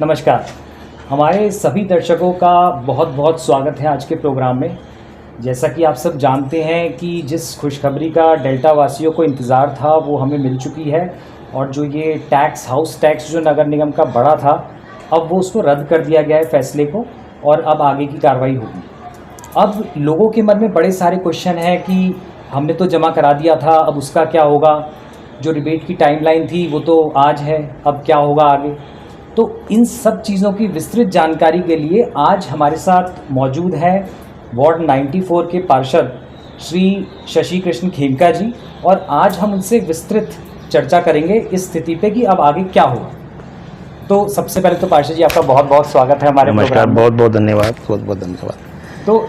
नमस्कार। हमारे सभी दर्शकों का बहुत बहुत स्वागत है आज के प्रोग्राम में। जैसा कि आप सब जानते हैं कि जिस खुशखबरी का डेल्टा वासियों को इंतज़ार था वो हमें मिल चुकी है, और जो ये टैक्स, हाउस टैक्स जो नगर निगम का बढ़ा था, अब वो उसको रद्द कर दिया गया है फैसले को, और अब आगे की कार्रवाई होगी। अब लोगों के मन में बड़े सारे क्वेश्चन हैं कि हमने तो जमा करा दिया था, अब उसका क्या होगा। जो रिबेट की टाइमलाइन थी वो तो आज है, अब क्या होगा आगे। तो इन सब चीज़ों की विस्तृत जानकारी के लिए आज हमारे साथ मौजूद है वार्ड 94 के पार्षद श्री शशि कृष्ण खेमका जी, और आज हम उनसे विस्तृत चर्चा करेंगे इस स्थिति पे कि अब आगे क्या होगा। तो सबसे पहले तो पार्षद जी आपका बहुत बहुत स्वागत है हमारे प्रोग्राम में। बहुत बहुत धन्यवाद, बहुत बहुत धन्यवाद। तो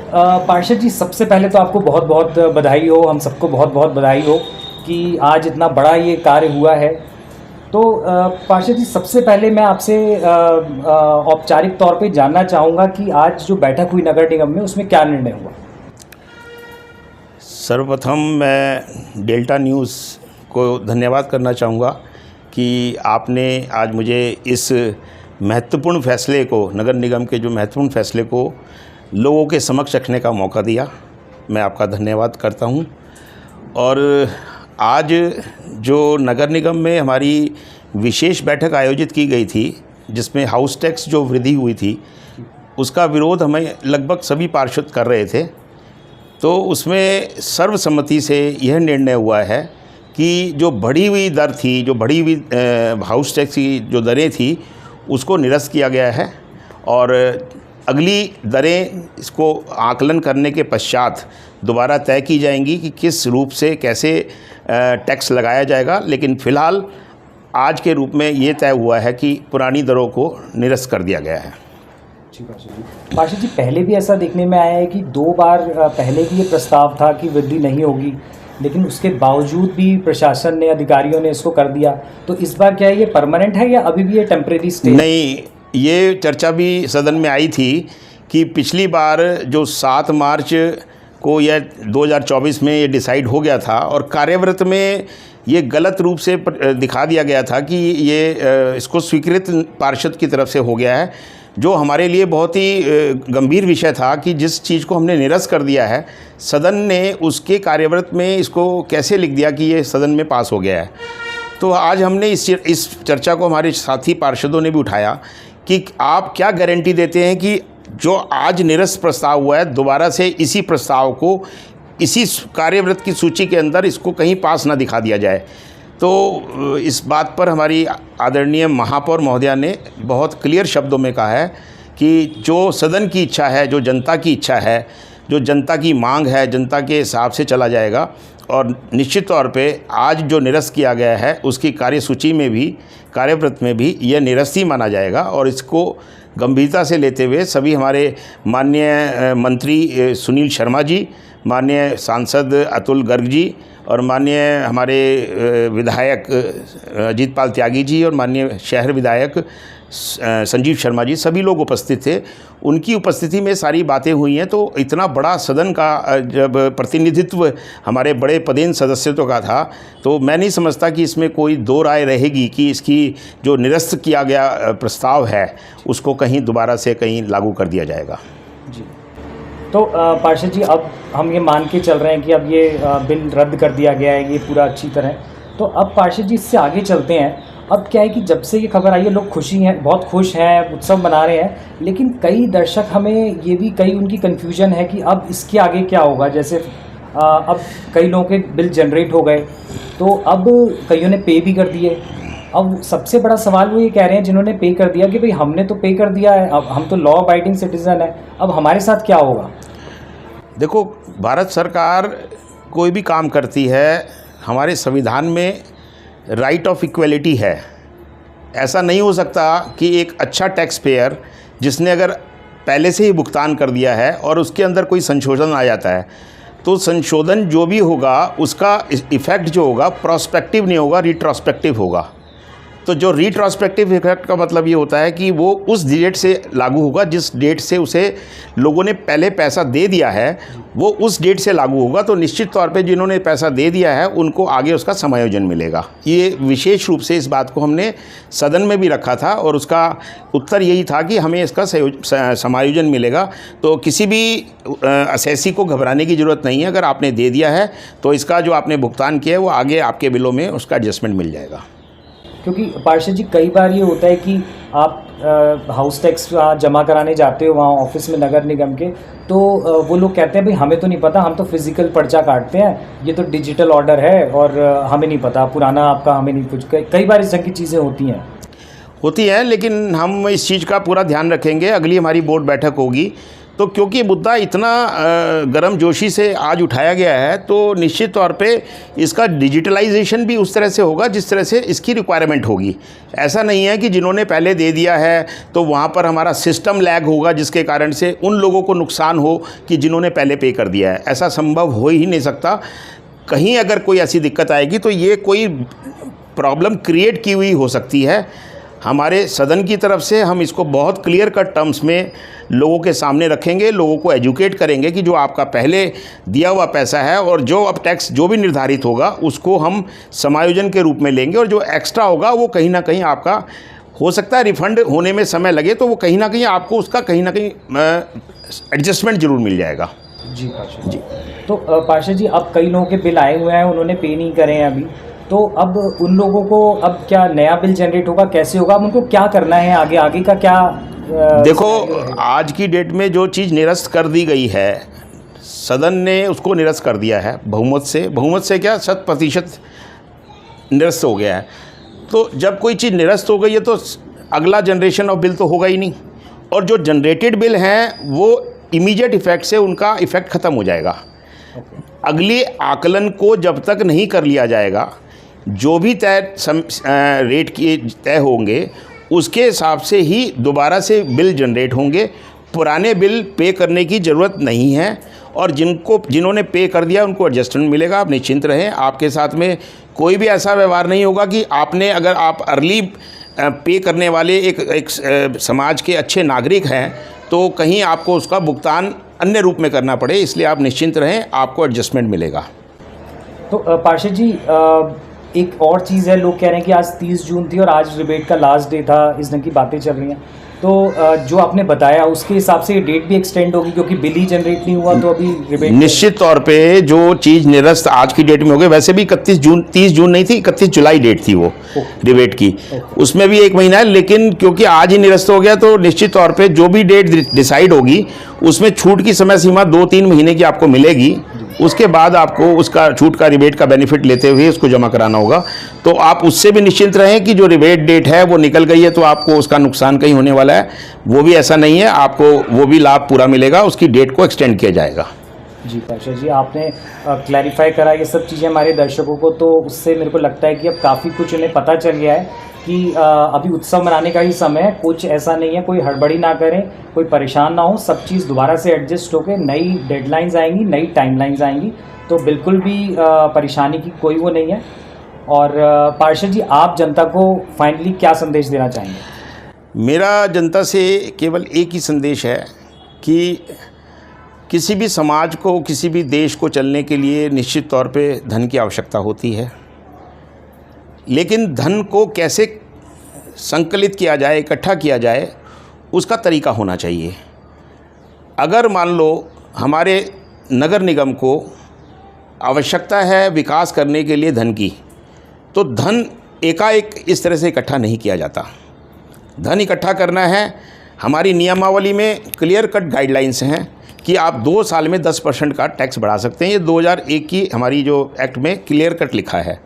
पार्षद जी, सबसे पहले तो आपको बहुत बहुत बधाई हो, हम सबको बहुत बहुत बधाई हो कि आज इतना बड़ा ये कार्य हुआ है। तो पार्षद जी, सबसे पहले मैं आपसे औपचारिक तौर पे जानना चाहूँगा कि आज जो बैठक हुई नगर निगम में उसमें क्या निर्णय हुआ। सर्वप्रथम मैं डेल्टा न्यूज़ को धन्यवाद करना चाहूँगा कि आपने आज मुझे इस महत्वपूर्ण फैसले को, नगर निगम के जो महत्वपूर्ण फैसले को लोगों के समक्ष रखने का मौका दिया। मैं आपका धन्यवाद करता हूँ। और आज जो नगर निगम में हमारी विशेष बैठक आयोजित की गई थी, जिसमें हाउस टैक्स जो वृद्धि हुई थी उसका विरोध हमें लगभग सभी पार्षद कर रहे थे, तो उसमें सर्वसम्मति से यह निर्णय हुआ है कि जो बढ़ी हुई दर थी, जो बढ़ी हुई हाउस टैक्स की जो दरें थी, उसको निरस्त किया गया है। और अगली दरें इसको आकलन करने के पश्चात दोबारा तय की जाएंगी कि किस रूप से कैसे टैक्स लगाया जाएगा। लेकिन फ़िलहाल आज के रूप में ये तय हुआ है कि पुरानी दरों को निरस्त कर दिया गया है। पार्षद जी, पहले भी ऐसा देखने में आया है कि 2 बार पहले भी ये प्रस्ताव था कि वृद्धि नहीं होगी, लेकिन उसके बावजूद भी प्रशासन ने, अधिकारियों ने इसको कर दिया। तो इस बार क्या ये परमानेंट है या अभी भी ये टेम्परेरी स्टे? नहीं, ये चर्चा भी सदन में आई थी कि पिछली बार जो 7 मार्च को या 2024 में ये डिसाइड हो गया था, और कार्यव्रत में ये गलत रूप से दिखा दिया गया था कि ये इसको स्वीकृत पार्षद की तरफ से हो गया है, जो हमारे लिए बहुत ही गंभीर विषय था कि जिस चीज़ को हमने निरस्त कर दिया है, सदन ने उसके कार्यव्रत में इसको कैसे लिख दिया कि ये सदन में पास हो गया है। तो आज हमने इस चर्चा को हमारे साथी पार्षदों ने भी उठाया कि आप क्या गारंटी देते हैं कि जो आज निरस्त प्रस्ताव हुआ है, दोबारा से इसी प्रस्ताव को इसी कार्यव्रत की सूची के अंदर इसको कहीं पास ना दिखा दिया जाए। तो इस बात पर हमारी आदरणीय महापौर महोदया ने बहुत क्लियर शब्दों में कहा है कि जो सदन की इच्छा है, जो जनता की इच्छा है, जो जनता की मांग है, जनता के हिसाब से चला जाएगा। और निश्चित तौर पे आज जो निरस्त किया गया है उसकी कार्यसूची में भी, कार्यव्रत में भी यह निरस्त ही माना जाएगा। और इसको गंभीरता से लेते हुए सभी हमारे माननीय मंत्री सुनील शर्मा जी, माननीय सांसद अतुल गर्ग जी, और माननीय हमारे विधायक अजीतपाल त्यागी जी, और माननीय शहर विधायक संजीव शर्मा जी, सभी लोग उपस्थित थे। उनकी उपस्थिति में सारी बातें हुई हैं। तो इतना बड़ा सदन का जब प्रतिनिधित्व हमारे बड़े पदेन सदस्यों का था, तो मैं नहीं समझता कि इसमें कोई दो राय रहेगी कि इसकी जो निरस्त किया गया प्रस्ताव है उसको कहीं दोबारा से कहीं लागू कर दिया जाएगा। जी, तो पार्षद जी, अब हम ये मान के चल रहे हैं कि अब ये बिल रद्द कर दिया गया है, ये पूरा अच्छी तरह। तो अब पार्षद जी इससे आगे चलते हैं। अब क्या है कि जब से ये खबर आई है, लोग खुशी हैं, बहुत खुश हैं, उत्सव मना रहे हैं, लेकिन कई दर्शक, हमें ये भी कई उनकी कन्फ्यूजन है कि अब इसके आगे क्या होगा। जैसे अब कई लोगों के बिल जनरेट हो गए, तो अब कईयों ने पे भी कर दिए। अब सबसे बड़ा सवाल वो ये कह रहे हैं जिन्होंने पे कर दिया कि भाई हमने तो पे कर दिया है, अब हम तो लॉ अबाइडिंग सिटीज़न है, अब हमारे साथ क्या होगा। देखो, भारत सरकार कोई भी काम करती है, हमारे संविधान में राइट ऑफ इक्वलिटी है। ऐसा नहीं हो सकता कि एक अच्छा टैक्स पेयर जिसने अगर पहले से ही भुगतान कर दिया है और उसके अंदर कोई संशोधन आ जाता है, तो संशोधन जो भी होगा उसका इफ़ेक्ट जो होगा प्रोस्पेक्टिव नहीं होगा, रिट्रोस्पेक्टिव होगा। तो जो रिट्रोस्पेक्टिव इफेक्ट का मतलब ये होता है कि वो उस डेट से लागू होगा जिस डेट से उसे लोगों ने पहले पैसा दे दिया है, वो उस डेट से लागू होगा। तो निश्चित तौर पे जिन्होंने पैसा दे दिया है उनको आगे उसका समायोजन मिलेगा। ये विशेष रूप से इस बात को हमने सदन में भी रखा था और उसका उत्तर यही था कि हमें इसका समायोजन मिलेगा। तो किसी भी असेसी को घबराने की ज़रूरत नहीं है। अगर आपने दे दिया है तो इसका जो आपने भुगतान किया है वो आगे आपके बिलों में उसका एडजस्टमेंट मिल जाएगा। क्योंकि पार्षद जी कई बार ये होता है कि आप हाउस टैक्स जमा कराने जाते हो वहाँ ऑफिस में नगर निगम के, तो वो लोग कहते हैं भाई हमें तो नहीं पता, हम तो फिजिकल पर्चा काटते हैं, ये तो डिजिटल ऑर्डर है और हमें नहीं पता, पुराना आपका हमें नहीं कुछ। कई बार इस तरह की चीज़ें होती हैं, लेकिन हम इस चीज़ का पूरा ध्यान रखेंगे। अगली हमारी बोर्ड बैठक होगी तो क्योंकि मुद्दा इतना गर्म जोशी से आज उठाया गया है तो निश्चित तौर पे इसका डिजिटलाइजेशन भी उस तरह से होगा जिस तरह से इसकी रिक्वायरमेंट होगी। ऐसा नहीं है कि जिन्होंने पहले दे दिया है तो वहाँ पर हमारा सिस्टम लैग होगा जिसके कारण से उन लोगों को नुकसान हो कि जिन्होंने पहले पे कर दिया है। ऐसा संभव हो ही नहीं सकता। कहीं अगर कोई ऐसी दिक्कत आएगी तो ये कोई प्रॉब्लम क्रिएट की हुई हो सकती है। हमारे सदन की तरफ से हम इसको बहुत क्लियर कट टर्म्स में लोगों के सामने रखेंगे, लोगों को एजुकेट करेंगे कि जो आपका पहले दिया हुआ पैसा है और जो अब टैक्स जो भी निर्धारित होगा उसको हम समायोजन के रूप में लेंगे और जो एक्स्ट्रा होगा वो कहीं ना कहीं आपका हो सकता है रिफ़ंड होने में समय लगे तो वो कहीं ना कहीं आपको उसका कहीं ना कहीं एडजस्टमेंट ज़रूर मिल जाएगा। जी पार्षद जी। तो पार्षद जी अब कई लोगों के बिल आए हुए हैं, उन्होंने पे नहीं करे हैं अभी, तो अब उन लोगों को अब क्या नया बिल जनरेट होगा, कैसे होगा, अब उनको क्या करना है, आगे का क्या देखो आज की डेट में जो चीज़ निरस्त कर दी गई है सदन ने उसको निरस्त कर दिया है बहुमत से क्या 100% निरस्त हो गया है। तो जब कोई चीज़ निरस्त हो गई है तो अगला जनरेशन ऑफ बिल तो होगा ही नहीं और जो जनरेटेड बिल हैं वो इमीडिएट इफ़ेक्ट से उनका इफ़ेक्ट ख़त्म हो जाएगा। अगले आकलन को जब तक नहीं कर लिया जाएगा, जो भी रेट किए तय होंगे उसके हिसाब से ही दोबारा से बिल जनरेट होंगे। पुराने बिल पे करने की ज़रूरत नहीं है और जिन्होंने पे कर दिया उनको एडजस्टमेंट मिलेगा। आप निश्चिंत रहें, आपके साथ में कोई भी ऐसा व्यवहार नहीं होगा कि आपने अगर आप अर्ली पे करने वाले एक समाज के अच्छे नागरिक हैं तो कहीं आपको उसका भुगतान अन्य रूप में करना पड़े। इसलिए आप निश्चिंत रहें, आपको एडजस्टमेंट मिलेगा। तो पार्षद जी एक और चीज़ है, लोग कह रहे हैं कि आज 30 जून थी और आज रिबेट का लास्ट डे था, इस ढंग की बातें चल रही हैं। तो जो आपने बताया उसके हिसाब से ये डेट भी एक्सटेंड होगी क्योंकि बिल ही जनरेट नहीं हुआ तो अभी रिबेट निश्चित तौर पे जो चीज़ निरस्त आज की डेट में हो गई, वैसे भी 30 जून नहीं थी, 31 जुलाई डेट थी वो रिबेट की, उसमें भी 1 महीना है। लेकिन क्योंकि आज ही निरस्त हो गया तो निश्चित तौर पे जो भी डेट डिसाइड होगी उसमें छूट की समय सीमा 2-3 महीने की आपको मिलेगी। उसके बाद आपको उसका छूट का रिबेट का बेनिफिट लेते हुए उसको जमा कराना होगा। तो आप उससे भी निश्चिंत रहें कि जो रिबेट डेट है वो निकल गई है तो आपको उसका नुकसान कहीं होने वाला है, वो भी ऐसा नहीं है। आपको वो भी लाभ पूरा मिलेगा, उसकी डेट को एक्सटेंड किया जाएगा। जी पार्षद जी, आपने क्लैरिफाई करा ये सब चीज़ें हमारे दर्शकों को, तो उससे मेरे को लगता है कि अब काफ़ी कुछ उन्हें पता चल गया है कि अभी उत्सव मनाने का ही समय है, कुछ ऐसा नहीं है, कोई हड़बड़ी ना करें, कोई परेशान ना हो, सब चीज़ दोबारा से एडजस्ट होकर नई डेडलाइंस आएंगी, नई टाइमलाइंस आएंगी, तो बिल्कुल भी परेशानी की कोई वो नहीं है। और पार्षद जी आप जनता को फाइनली क्या संदेश देना चाहेंगे? मेरा जनता से केवल एक ही संदेश है कि किसी भी समाज को, किसी भी देश को चलने के लिए निश्चित तौर पे धन की आवश्यकता होती है, लेकिन धन को कैसे संकलित किया जाए, इकट्ठा किया जाए, उसका तरीका होना चाहिए। अगर मान लो हमारे नगर निगम को आवश्यकता है विकास करने के लिए धन की, तो धन एकाएक इस तरह से इकट्ठा नहीं किया जाता। धन इकट्ठा करना है, हमारी नियमावली में क्लियर कट गाइडलाइंस हैं कि आप 2 साल में 10% का टैक्स बढ़ा सकते हैं। ये 2001 की हमारी जो एक्ट में क्लियर कट लिखा है।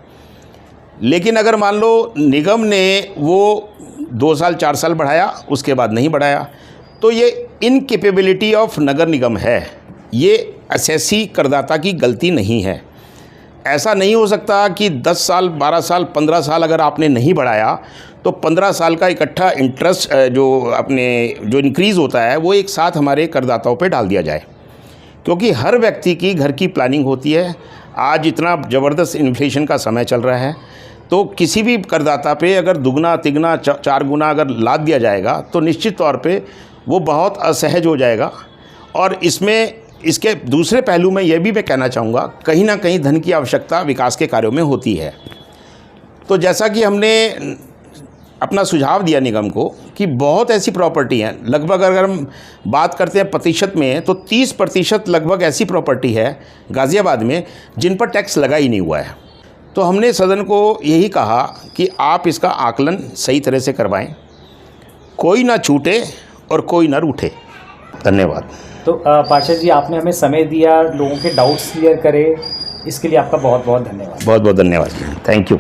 लेकिन अगर मान लो निगम ने वो 2 साल 4 साल बढ़ाया, उसके बाद नहीं बढ़ाया, तो ये इनकेपेबिलिटी ऑफ नगर निगम है, ये असेसी करदाता की गलती नहीं है। ऐसा नहीं हो सकता कि 10 साल 12 साल 15 साल अगर आपने नहीं बढ़ाया तो 15 साल का इकट्ठा इंटरेस्ट जो इंक्रीज़ होता है वो एक साथ हमारे करदाताओं पे डाल दिया जाए, क्योंकि हर व्यक्ति की घर की प्लानिंग होती है। आज इतना ज़बरदस्त इन्फ्लेशन का समय चल रहा है, तो किसी भी करदाता पे अगर दुगना तिगना चार गुना अगर लाद दिया जाएगा तो निश्चित तौर पे वो बहुत असहज हो जाएगा। और इसमें इसके दूसरे पहलू में यह भी मैं कहना चाहूँगा, कहीं ना कहीं धन की आवश्यकता विकास के कार्यों में होती है। तो जैसा कि हमने अपना सुझाव दिया निगम को कि बहुत ऐसी प्रॉपर्टी हैं, लगभग अगर हम बात करते हैं प्रतिशत में तो 30% लगभग ऐसी प्रॉपर्टी है गाज़ियाबाद में जिन पर टैक्स लगा ही नहीं हुआ है। तो हमने सदन को यही कहा कि आप इसका आकलन सही तरह से करवाएं, कोई ना छूटे और कोई ना रूठे। धन्यवाद। तो पार्षद जी, आपने हमें समय दिया, लोगों के डाउट्स क्लियर करे, इसके लिए आपका बहुत बहुत धन्यवाद। बहुत बहुत धन्यवाद। Thank you.